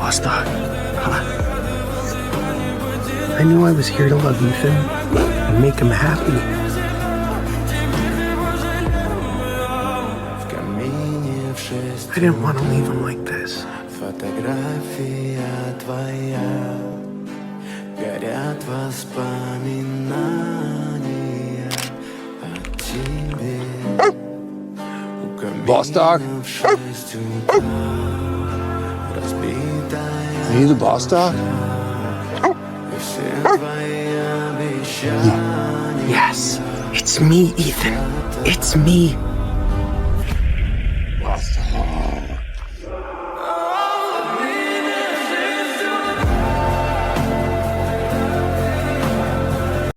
Boss Dog. I knew I was here to love Ethan and make him happy. I didn't want to leave him like this. Фотография твоя, горят воспоминания о тебе. Boss Dog? Are you the boss dog? Yes, it's me, Ethan. It's me.